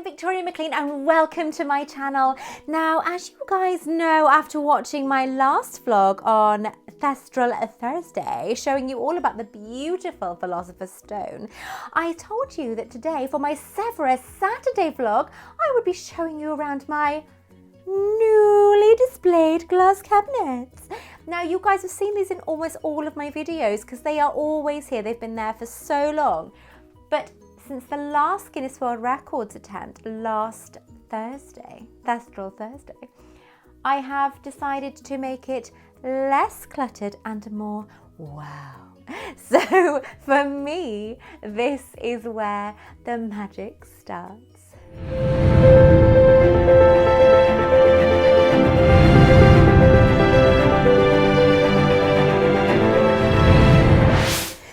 Victoria Maclean and welcome to my channel. Now, as you guys know, after watching my last vlog on Thestral Thursday, showing you all about the beautiful Philosopher's Stone, I told you that today for my Severus Saturday vlog, I would be showing you around my newly displayed glass cabinets. Now, you guys have seen these in almost all of my videos because they are always here. They've been there for so long. But since the last Guinness World Records attempt last Thursday, Thestral Thursday, I have decided to make it less cluttered and more wow. So for me, this is where the magic starts.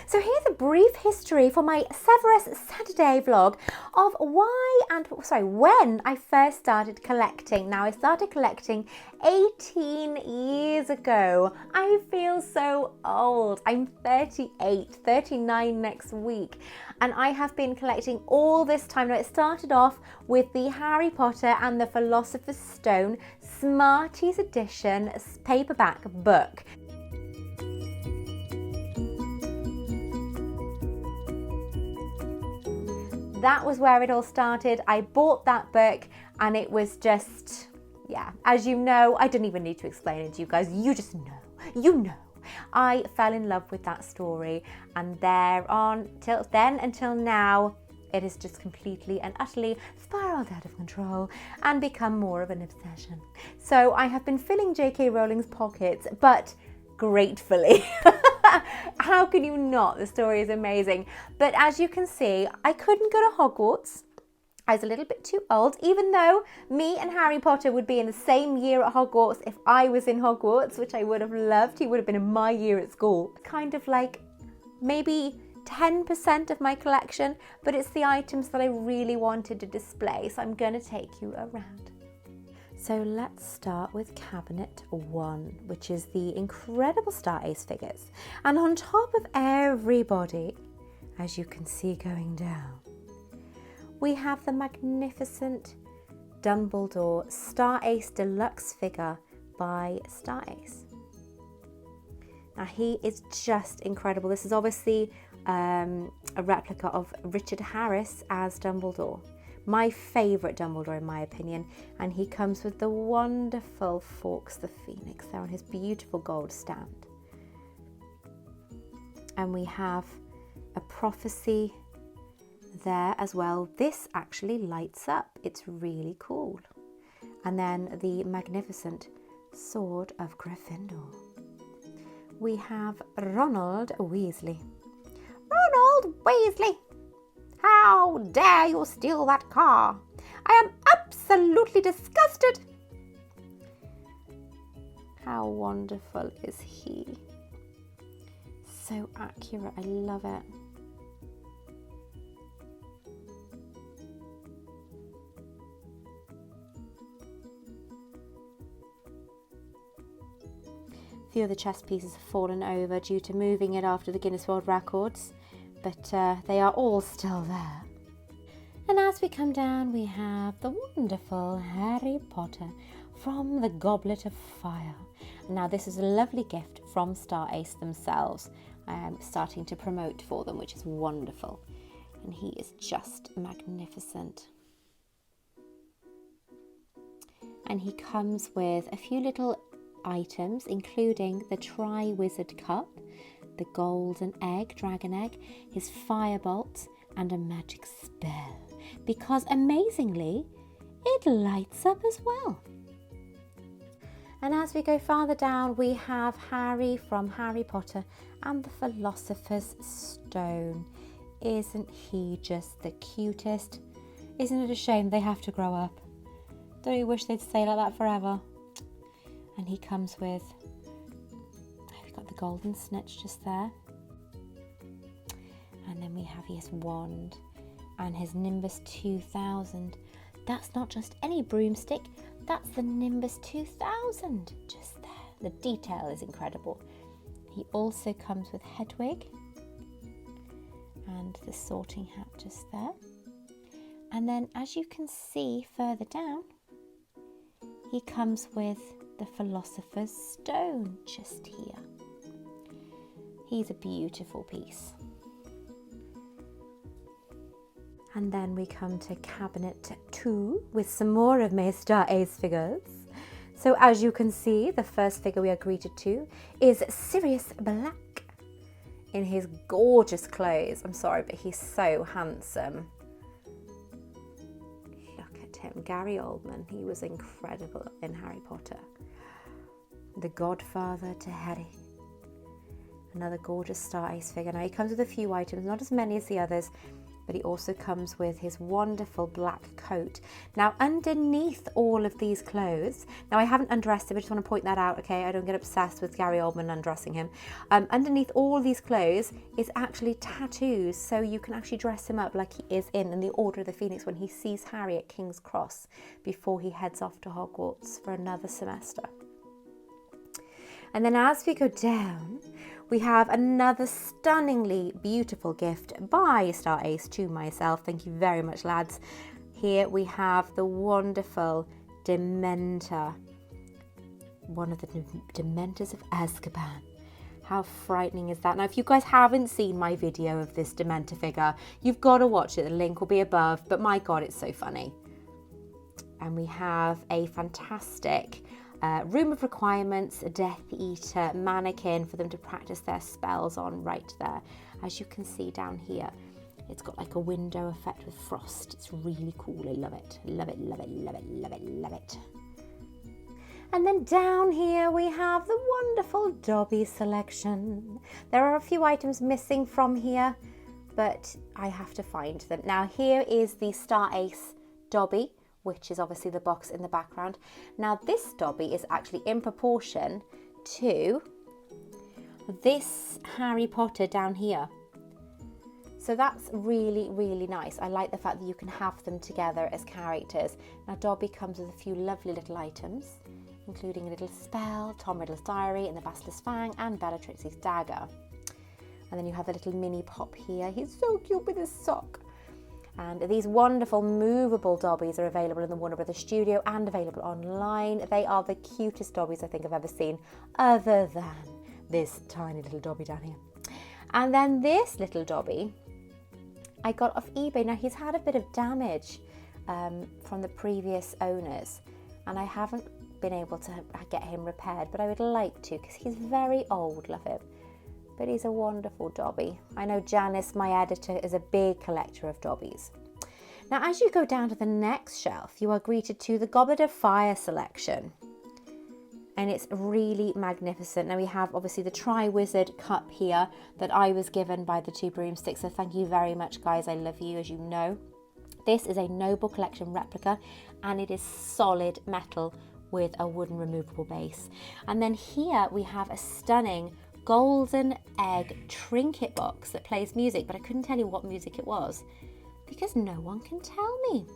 So here's a brief history for my Severus Saturday vlog of when I first started collecting. Now, I started collecting 18 years ago. I feel so old. I'm 38, 39 next week. And I have been collecting all this time. Now, it started off with the Harry Potter and the Philosopher's Stone Smarties edition paperback book. That was where it all started. I bought that book and it was just, yeah, as you know, I don't even need to explain it to you guys. You just know, you know. I fell in love with that story, and until now, it has just completely and utterly spiraled out of control and become more of an obsession. So I have been filling J.K. Rowling's pockets, but gratefully. How can you not? The story is amazing. But as you can see, I couldn't go to Hogwarts. I was a little bit too old, even though me and Harry Potter would be in the same year at Hogwarts if I was in Hogwarts, which I would have loved. He would have been in my year at school. Kind of like maybe 10% of my collection, but it's the items that I really wanted to display. So I'm going to take you around. So let's start with cabinet 1, which is the incredible Star Ace figures. And on top of everybody, as you can see going down, we have the magnificent Dumbledore Star Ace Deluxe figure by Star Ace. Now, he is just incredible. This is obviously a replica of Richard Harris as Dumbledore. My favourite Dumbledore in my opinion, and he comes with the wonderful Fawkes the Phoenix there on his beautiful gold stand. And we have a prophecy there as well. This actually lights up, it's really cool. And then the magnificent Sword of Gryffindor. We have Ronald Weasley. Ronald Weasley! How dare you steal that car? I am absolutely disgusted. How wonderful is he? So accurate, I love it. A few of the chess pieces have fallen over due to moving it after the Guinness World Records, but they are all still there. And as we come down, we have the wonderful Harry Potter from the Goblet of Fire. And now this is a lovely gift from Star Ace themselves. I am starting to promote for them, which is wonderful. And he is just magnificent. And he comes with a few little items, including the Triwizard Cup, the golden egg, dragon egg, his firebolt, and a magic spell. Because amazingly, it lights up as well. And as we go farther down, we have Harry from Harry Potter and the Philosopher's Stone. Isn't he just the cutest? Isn't it a shame they have to grow up? Don't you wish they'd stay like that forever? And he comes with, we've got the golden snitch just there. And then we have his wand and his Nimbus 2000. That's not just any broomstick, that's the Nimbus 2000 just there. The detail is incredible. He also comes with Hedwig and the sorting hat just there. And then as you can see further down, he comes with the Philosopher's Stone just here. He's a beautiful piece. And then we come to cabinet 2 with some more of my Star Ace figures. So as you can see, the first figure we are greeted to is Sirius Black in his gorgeous clothes. I'm sorry, but he's so handsome. Look at him, Gary Oldman. He was incredible in Harry Potter. The godfather to Harry. Another gorgeous Star Ace figure. Now he comes with a few items, not as many as the others, but he also comes with his wonderful black coat. Now underneath all of these clothes, now I haven't undressed him, I just want to point that out, okay? I don't get obsessed with Gary Oldman undressing him. Underneath all these clothes is actually tattoos, so you can actually dress him up like he is in the Order of the Phoenix when he sees Harry at King's Cross before he heads off to Hogwarts for another semester. And then as we go down, we have another stunningly beautiful gift by Star Ace to myself. Thank you very much, lads. Here we have the wonderful Dementor. One of the Dementors of Azkaban. How frightening is that? Now, if you guys haven't seen my video of this Dementor figure, you've got to watch it. The link will be above, but my God, it's so funny. And we have a fantastic Room of Requirements, a Death Eater mannequin for them to practice their spells on right there. As you can see down here, it's got like a window effect with frost. It's really cool. I love it. Love it, love it, love it, love it, love it. And then down here we have the wonderful Dobby selection. There are a few items missing from here, but I have to find them. Now here is the Star Ace Dobby, which is obviously the box in the background. Now this Dobby is actually in proportion to this Harry Potter down here. So that's really, really nice. I like the fact that you can have them together as characters. Now Dobby comes with a few lovely little items, including a little spell, Tom Riddle's diary, and the Basilisk's Fang, and Bellatrix's dagger. And then you have the little mini pop here. He's so cute with his sock. And these wonderful movable Dobbies are available in the Warner Brothers studio and available online. They are the cutest Dobbies I think I've ever seen, other than this tiny little Dobby down here. And then this little Dobby I got off eBay. Now he's had a bit of damage from the previous owners, and I haven't been able to get him repaired, but I would like to because he's very old, love him. But he's a wonderful Dobby. I know Janice, my editor, is a big collector of Dobbies. Now, as you go down to the next shelf, you are greeted to the Goblet of Fire selection. And it's really magnificent. Now, we have, obviously, the Triwizard Cup here that I was given by the two broomsticks. So thank you very much, guys. I love you, as you know. This is a Noble Collection replica, and it is solid metal with a wooden removable base. And then here we have a stunning golden egg trinket box that plays music, but I couldn't tell you what music it was because no one can tell me.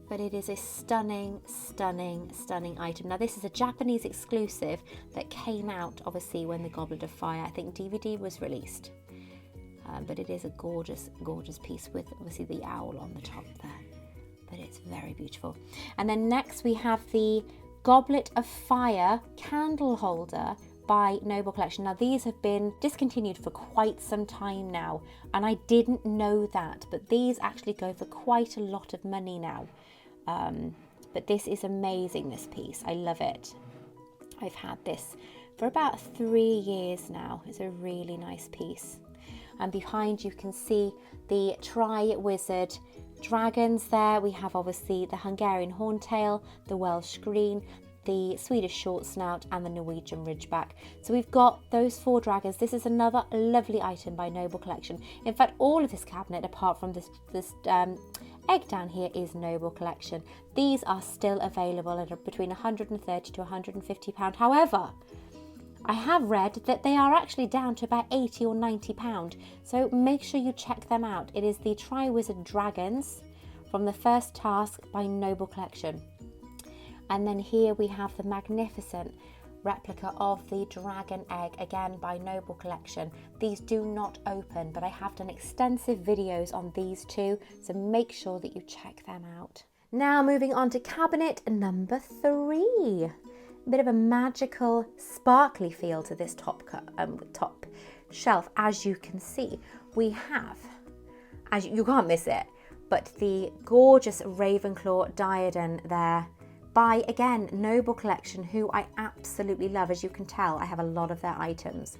But it is a stunning, stunning, stunning item. Now this is a Japanese exclusive that came out obviously when the Goblet of Fire, I think DVD was released. But it is a gorgeous, gorgeous piece with obviously the owl on the top there. But it's very beautiful. And then next we have the Goblet of Fire candle holder by Noble Collection. Now these have been discontinued for quite some time now, and I didn't know that, but these actually go for quite a lot of money now. But this is amazing, this piece. I love it. I've had this for about 3 years now. It's a really nice piece. And behind you can see the Triwizard dragons there. We have obviously the Hungarian horntail, the Welsh green, the Swedish short snout, and the Norwegian ridgeback. So we've got those 4 dragons. This is another lovely item by Noble Collection. In fact, all of this cabinet, apart from this egg down here, is Noble Collection. These are still available at between £130 to £150. However, I have read that they are actually down to about £80 or £90. So make sure you check them out. It is the Triwizard Dragons from the First Task by Noble Collection. And then here we have the magnificent replica of the dragon egg, again by Noble Collection. These do not open, but I have done extensive videos on these two, so make sure that you check them out. Now moving on to cabinet number 3. A bit of a magical, sparkly feel to this top shelf. As you can see, we have, as you can't miss it, but the gorgeous Ravenclaw diadem there by, again, Noble Collection, who I absolutely love. As you can tell, I have a lot of their items.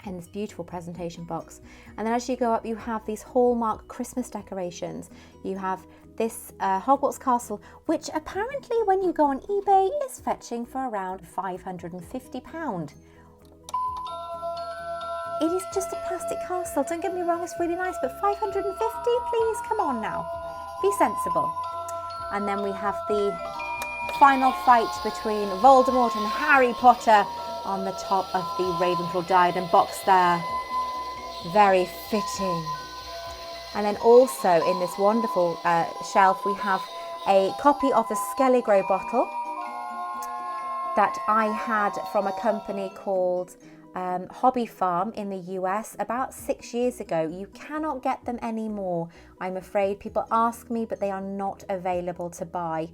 And this beautiful presentation box. And then as you go up, you have these Hallmark Christmas decorations. You have this Hogwarts Castle, which apparently when you go on eBay is fetching for around £550. It is just a plastic castle, don't get me wrong, it's really nice, but 550, please, come on now, be sensible. And then we have the final fight between Voldemort and Harry Potter on the top of the Ravenclaw diadem box there. Very fitting. And then also in this wonderful shelf, we have a copy of the Skelligro bottle that I had from a company called Hobby Farm in the US about 6 years ago. You cannot get them anymore, I'm afraid. People ask me, but they are not available to buy.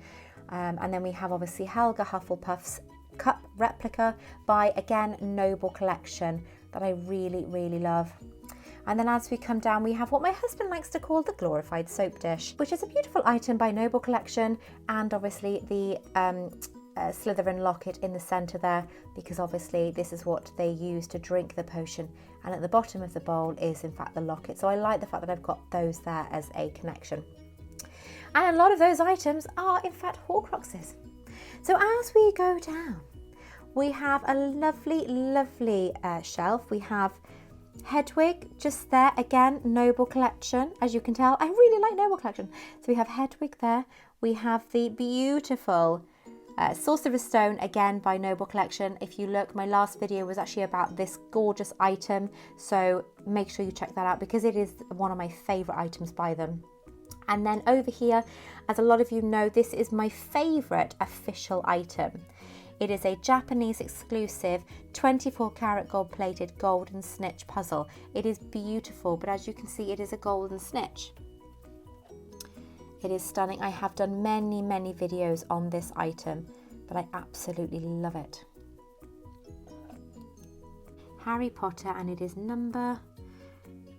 And then we have obviously Helga Hufflepuff's cup replica by, again, Noble Collection that I really, really love. And then as we come down, we have what my husband likes to call the glorified soap dish, which is a beautiful item by Noble Collection, and obviously the Slytherin locket in the centre there, because obviously this is what they use to drink the potion, and at the bottom of the bowl is in fact the locket. So I like the fact that I've got those there as a connection. And a lot of those items are in fact Horcruxes. So as we go down, we have a lovely, lovely shelf. We have Hedwig just there, again, Noble Collection. As you can tell, I really like Noble Collection. So we have Hedwig there. We have the beautiful Sorceress Stone, again by Noble Collection. If you look, my last video was actually about this gorgeous item, so make sure you check that out because it is one of my favourite items by them. And then over here, as a lot of you know, this is my favourite official item. It is a Japanese exclusive 24 karat gold plated golden snitch puzzle. It is beautiful, but as you can see, it is a golden snitch. It is stunning. I have done many, many videos on this item, but I absolutely love it. Harry Potter, and it is number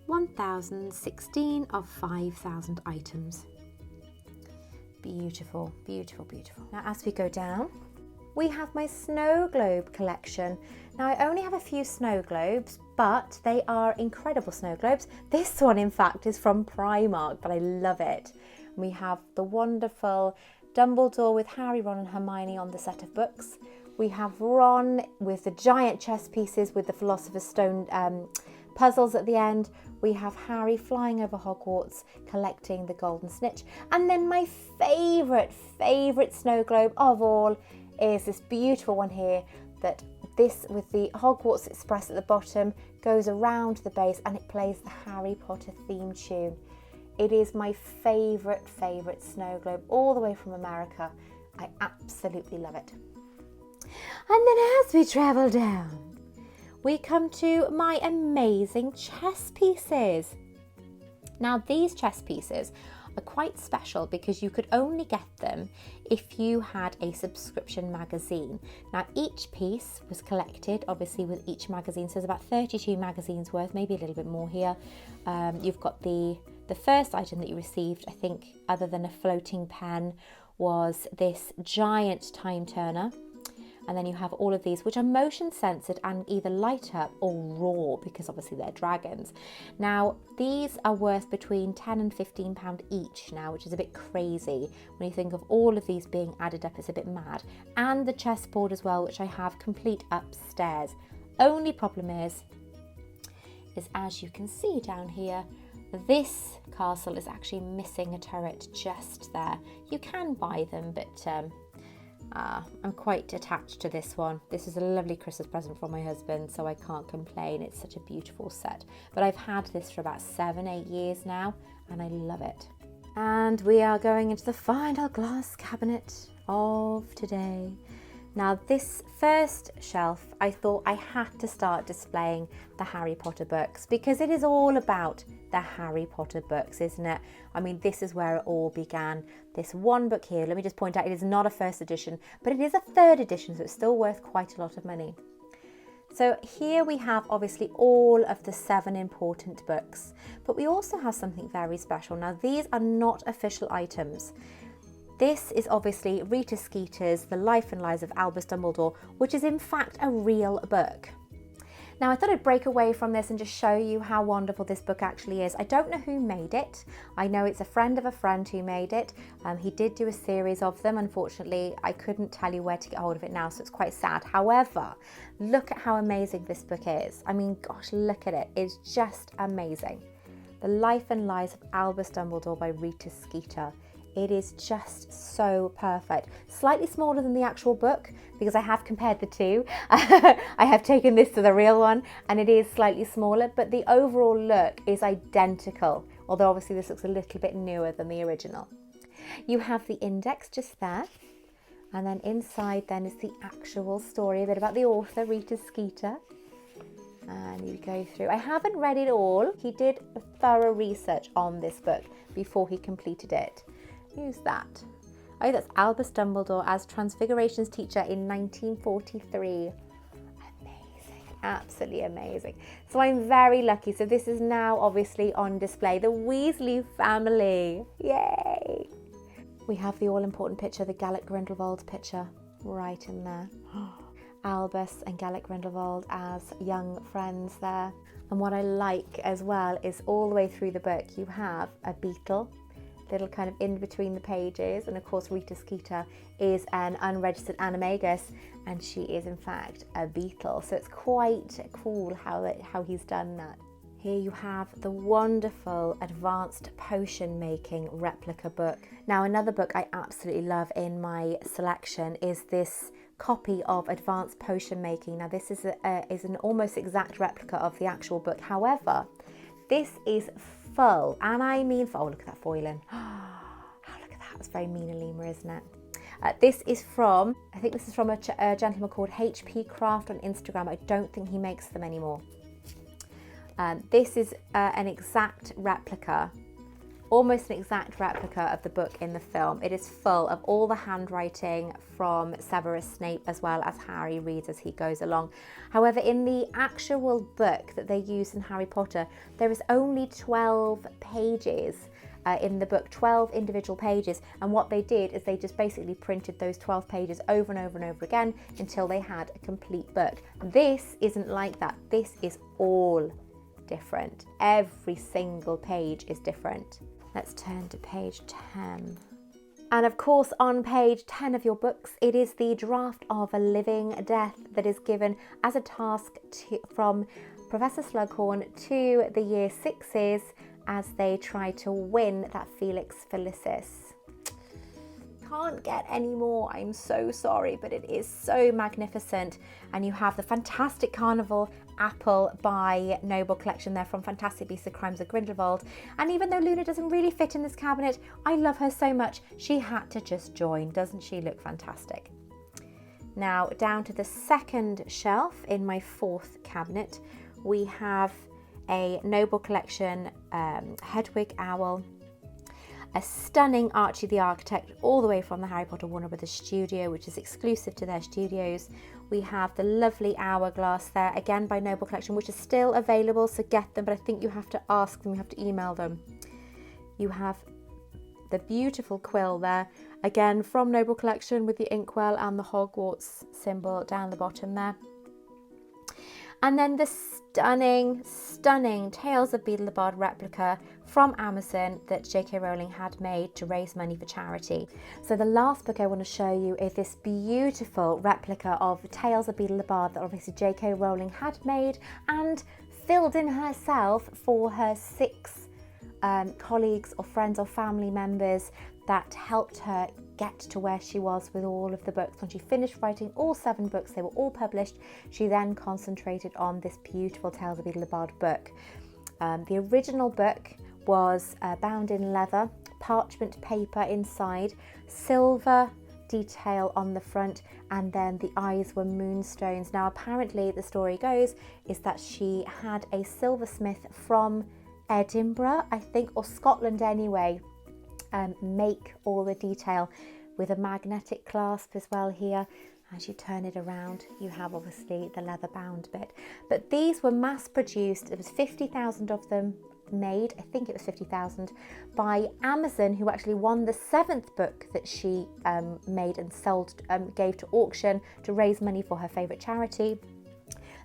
1016 of 5,000 items. Beautiful, beautiful, beautiful. Now as we go down, we have my snow globe collection. Now I only have a few snow globes, but they are incredible snow globes. This one in fact is from Primark, but I love it. We have the wonderful Dumbledore with Harry, Ron and Hermione on the set of books. We have Ron with the giant chess pieces with the Philosopher's Stone puzzles at the end. We have Harry flying over Hogwarts collecting the golden snitch. And then my favourite snow globe of all is this beautiful one here, that this with the Hogwarts Express at the bottom goes around the base and it plays the Harry Potter theme tune. It is my favourite snow globe all the way from America. I absolutely love it. And then as we travel down, we come to my amazing chess pieces. Now these chess pieces are quite special because you could only get them if you had a subscription magazine. Now each piece was collected obviously with each magazine, so there's about 32 magazines worth, maybe a little bit more here. You've got the first item that you received, I think, other than a floating pen, was this giant time turner. And then you have all of these, which are motion censored and either light up or roar, because obviously they're dragons. Now, these are worth between £10 and £15 each now, which is a bit crazy. When you think of all of these being added up, it's a bit mad. And the chessboard as well, which I have complete upstairs. Only problem is as you can see down here, this castle is actually missing a turret just there. You can buy them, but I'm quite attached to this one. This is a lovely Christmas present from my husband, so I can't complain. It's such a beautiful set. But I've had this for about 7-8 years now, and I love it. And we are going into the final glass cabinet of today. Now this first shelf, I thought I had to start displaying the Harry Potter books because it is all about the Harry Potter books, isn't it? I mean, this is where it all began. This one book here, let me just point out, it is not a first edition, but it is a third edition, so it's still worth quite a lot of money. So here we have obviously all of the 7 important books, but we also have something very special. Now these are not official items. This is obviously Rita Skeeter's The Life and Lives of Albus Dumbledore, which is in fact a real book. Now I thought I'd break away from this and just show you how wonderful this book actually is. I don't know who made it. I know it's a friend of a friend who made it. He did do a series of them. Unfortunately, I couldn't tell you where to get hold of it now, so it's quite sad. However, look at how amazing this book is. I mean, gosh, look at it. It's just amazing. The Life and Lives of Albus Dumbledore by Rita Skeeter. It is just so perfect. Slightly smaller than the actual book because I have compared the two. I have taken this to the real one and it is slightly smaller, but the overall look is identical, although obviously this looks a little bit newer than the original. You have the index just there, and then inside then is the actual story, a bit about the author, Rita Skeeter. And you go through. I haven't read it all. He did thorough research on this book before he completed it. Who's that? Oh, that's Albus Dumbledore as Transfiguration's teacher in 1943. Amazing, absolutely amazing. So I'm very lucky. So this is now obviously on display. The Weasley family, yay! We have the all-important picture, the Gallic Grindelwald picture, right in there. Albus and Gallic Grindelwald as young friends there. And what I like as well is all the way through the book, you have a Beedle, little kind of in between the pages, and of course Rita Skeeter is an unregistered animagus and she is in fact a Beedle, so it's quite cool how he's done that. Here you have the wonderful advanced potion making replica book. Now another book I absolutely love in my selection is this copy of Advanced Potion Making. Now this is an almost exact replica of the actual book, however this is full, and I mean full. Oh, look at that foiling. Oh, look at that. It's very Mina Lima, isn't it? This is from, I think this is from a gentleman called HP Craft on Instagram. I don't think he makes them anymore. This is an exact replica, almost an exact replica of the book in the film. It is full of all the handwriting from Severus Snape as well as Harry reads as he goes along. However, in the actual book that they use in Harry Potter, there is only 12 pages in the book, 12 individual pages. And what they did is they just basically printed those 12 pages over and over and over again until they had a complete book. This isn't like that. This is all different. Every single page is different. Let's turn to page 10. And of course, on page 10 of your books, it is the draft of a living death that is given as a task from Professor Slughorn to the year 6s as they try to win that Felix Felicis. Can't get any more, I'm so sorry, but it is so magnificent. And you have the Fantastic Carnival Apple by Noble Collection there from Fantastic Beasts and Crimes of Grindelwald. And even though Luna doesn't really fit in this cabinet, I love her so much, she had to just join. Doesn't she look fantastic? Now down to the second shelf in my 4th cabinet, we have a Noble Collection Hedwig Owl, a stunning Archie the Architect all the way from the Harry Potter Warner Brothers studio, which is exclusive to their studios. We have the lovely Hourglass there, again by Noble Collection, which is still available, so get them, but I think you have to ask them, you have to email them. You have the beautiful quill there, again from Noble Collection with the inkwell and the Hogwarts symbol down the bottom there. And then the stunning Tales of Beedle the Bard replica from Amazon that J.K. Rowling had made to raise money for charity. So the last book I want to show you is this beautiful replica of Tales of Beedle the Bard that obviously J.K. Rowling had made and filled in herself for her 6 colleagues or friends or family members that helped her get to where she was with all of the books. When she finished writing all 7 books, they were all published, she then concentrated on this beautiful Tales of Beedle the Bard book. The original book was bound in leather, parchment paper inside, silver detail on the front, and then the eyes were moonstones. Now apparently the story goes is that she had a silversmith from Edinburgh, I think, or Scotland anyway, make all the detail with a magnetic clasp as well here. As you turn it around, you have obviously the leather bound bit. But these were mass produced. There was 50,000 of them made, I think it was 50,000, by Amazon, who actually won the 7th book that she made and sold, gave to auction to raise money for her favourite charity.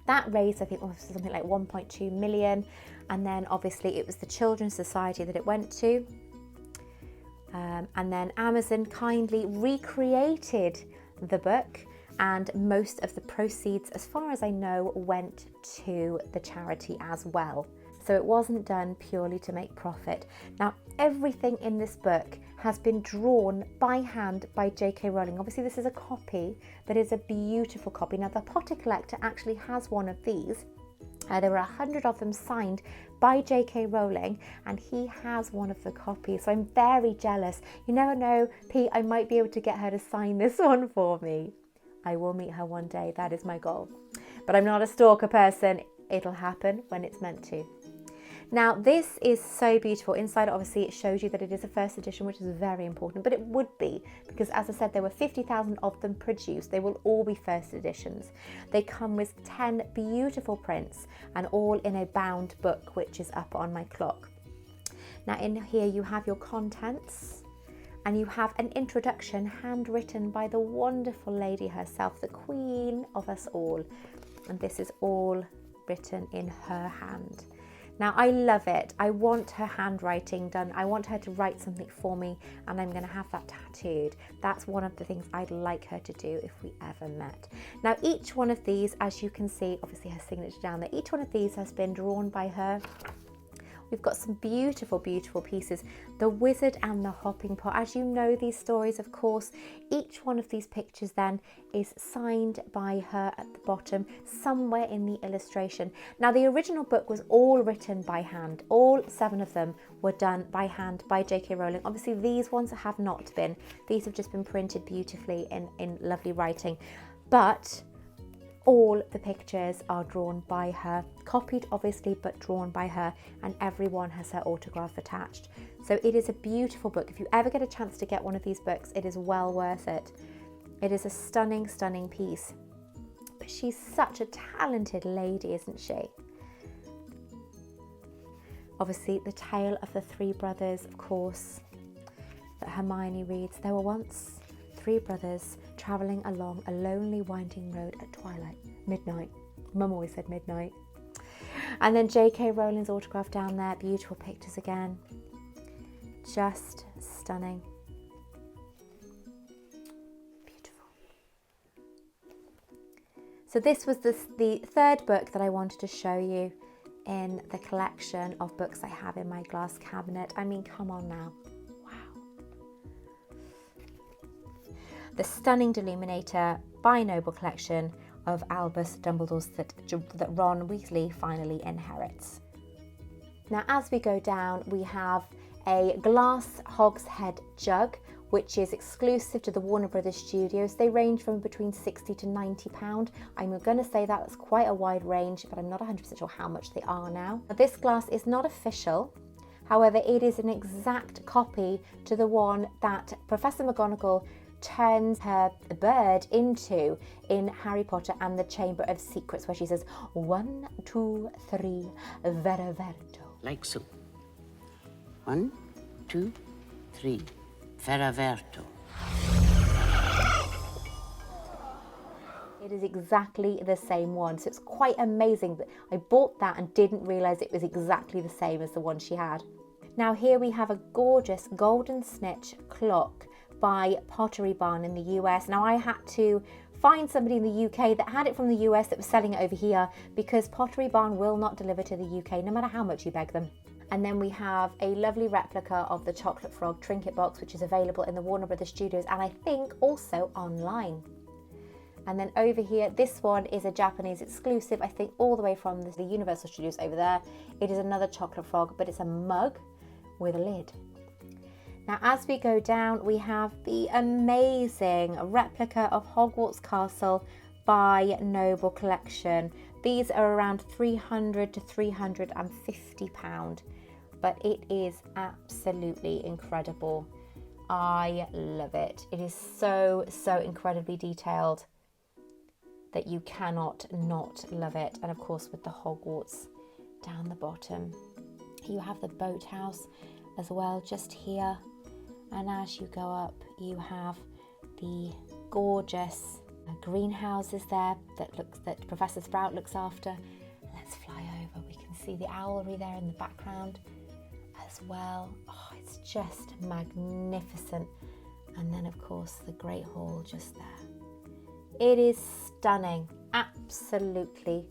That raised, I think, something like 1.2 million. And then obviously it was the Children's Society that it went to. And then Amazon kindly recreated the book, and most of the proceeds, as far as I know, went to the charity as well. So it wasn't done purely to make profit. Now, everything in this book has been drawn by hand by J.K. Rowling. Obviously, this is a copy, but it's a beautiful copy. Now, the Potter Collector actually has one of these. There were 100 of them signed by J.K. Rowling, and he has one of the copies. So I'm very jealous. You never know, Pete, I might be able to get her to sign this one for me. I will meet her one day. That is my goal. But I'm not a stalker person. It'll happen when it's meant to. Now, this is so beautiful. Inside, obviously, it shows you that it is a first edition, which is very important, but it would be because, as I said, there were 50,000 of them produced. They will all be first editions. They come with 10 beautiful prints and all in a bound book, which is up on my clock. Now, in here, you have your contents and you have an introduction handwritten by the wonderful lady herself, the queen of us all. And this is all written in her hand. Now, I love it. I want her handwriting done. I want her to write something for me, and I'm going to have that tattooed. That's one of the things I'd like her to do if we ever met. Now, each one of these, as you can see, obviously her signature down there, each one of these has been drawn by her. We've got some beautiful, beautiful pieces. The Wizard and the Hopping Pot. As you know these stories, of course, each one of these pictures then is signed by her at the bottom, somewhere in the illustration. Now, the original book was all written by hand. All 7 of them were done by hand by J.K. Rowling. Obviously, these ones have not been. These have just been printed beautifully in lovely writing. But all the pictures are drawn by her, copied obviously, but drawn by her, and everyone has her autograph attached. So it is a beautiful book. If you ever get a chance to get one of these books, it is well worth it. It is a stunning, stunning piece. But she's such a talented lady, isn't she? Obviously, the tale of the 3 brothers, of course, that Hermione reads. There were once 3 brothers travelling along a lonely winding road at twilight, midnight. Mum always said midnight. And then J.K. Rowling's autograph down there, beautiful pictures again. Just stunning. Beautiful. So this was the 3rd book that I wanted to show you in the collection of books I have in my glass cabinet. I mean, come on now. The stunning Deluminator by Noble collection of Albus Dumbledore's that Ron Weasley finally inherits. Now, as we go down, we have a glass Hogshead Jug, which is exclusive to the Warner Brothers Studios. They range from between £60 to £90. I'm going to say that's quite a wide range, but I'm not 100% sure how much they are now. This glass is not official. However, it is an exact copy to the one that Professor McGonagall turns her bird into in Harry Potter and the Chamber of Secrets, where she says, 1, 2, 3, vera verto. Like so. 1, 2, 3, vera verto. It is exactly the same one, so it's quite amazing that I bought that and didn't realise it was exactly the same as the one she had. Now here we have a gorgeous golden snitch clock by Pottery Barn in the US. Now I had to find somebody in the UK that had it from the US that was selling it over here, because Pottery Barn will not deliver to the UK no matter how much you beg them. And then we have a lovely replica of the Chocolate Frog Trinket Box, which is available in the Warner Brothers Studios and I think also online. And then over here, this one is a Japanese exclusive, I think all the way from the Universal Studios over there. It is another Chocolate Frog, but it's a mug with a lid. Now as we go down, we have the amazing replica of Hogwarts Castle by Noble Collection. These are around £300 to £350, but it is absolutely incredible. I love it. It is so incredibly detailed that you cannot not love it. And of course with the Hogwarts down the bottom. You have the boathouse as well just here. And as you go up, you have the gorgeous greenhouses there that Professor Sprout looks after. Let's fly over. We can see the owlery there in the background as well. Oh, it's just magnificent. And then of course the Great Hall just there. It is stunning, absolutely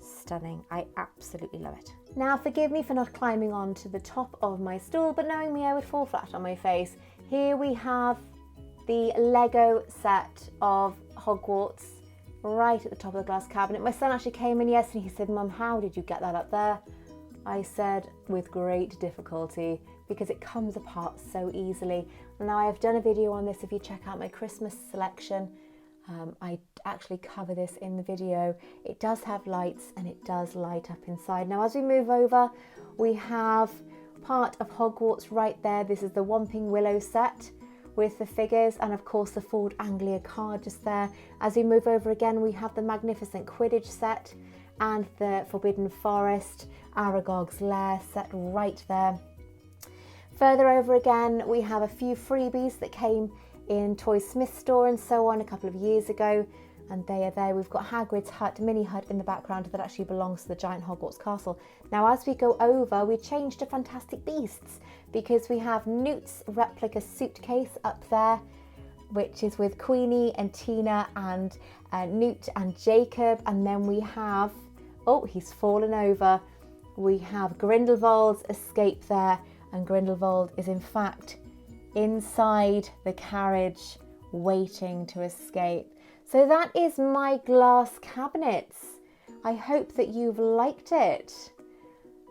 stunning. I absolutely love it. Now forgive me for not climbing onto the top of my stool, but knowing me I would fall flat on my face. Here we have the Lego set of Hogwarts right at the top of the glass cabinet. My son actually came in yesterday, he said, "Mum, how did you get that up there?" I said, with great difficulty, because it comes apart so easily. Now I've done a video on this. If you check out my Christmas selection, I actually cover this in the video. It does have lights and it does light up inside. Now as we move over, we have part of Hogwarts right there. This is the Whomping Willow set with the figures and of course the Ford Anglia card just there. As we move over again, we have the magnificent Quidditch set and the Forbidden Forest Aragog's Lair set right there. Further over again, we have a few freebies that came in Toy Smith store and so on a couple of years ago, and they are there. We've got Hagrid's hut, mini hut in the background that actually belongs to the giant Hogwarts Castle. Now as we go over, we change to Fantastic Beasts because we have Newt's replica suitcase up there, which is with Queenie and Tina and Newt and Jacob. And then we have, oh, he's fallen over. We have Grindelwald's escape there, and Grindelwald is in fact inside the carriage waiting to escape. So that is my glass cabinets. I hope that you've liked it.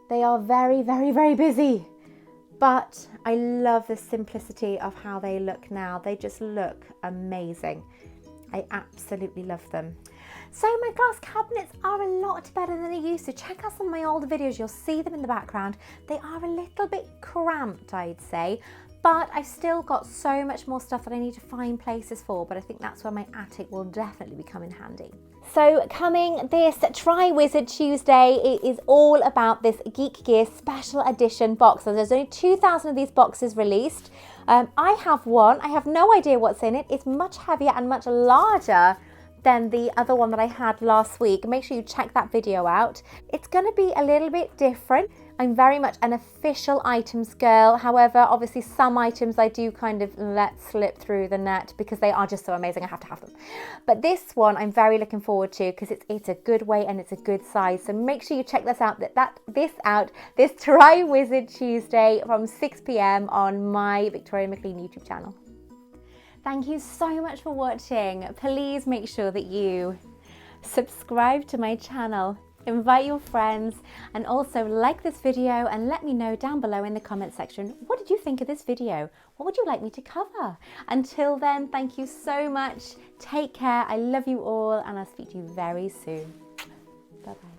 They are very busy, but I love the simplicity of how they look now. They just look amazing. I absolutely love them. So my glass cabinets are a lot better than they used to. Check out some of my older videos, you'll see them in the background. They are a little bit cramped, I'd say, but I've still got so much more stuff that I need to find places for, but I think that's where my attic will definitely come in handy. So coming this Triwizard Tuesday, it is all about this Geek Gear special edition box. So there's only 2,000 of these boxes released. I have one, I have no idea what's in it. It's much heavier and much larger than the other one that I had last week. Make sure you check that video out. It's going to be a little bit different. I'm very much an official items girl. However, obviously some items I do kind of let slip through the net because they are just so amazing. I have to have them. But this one I'm very looking forward to because it's a good weight and it's a good size. So make sure you check this out. This Triwizard Tuesday from 6 p.m. on my Victoria Maclean YouTube channel. Thank you so much for watching. Please make sure that you subscribe to my channel, invite your friends, and also like this video and let me know down below in the comment section, what did you think of this video? What would you like me to cover? Until then, thank you so much. Take care. I love you all and I'll speak to you very soon. Bye-bye.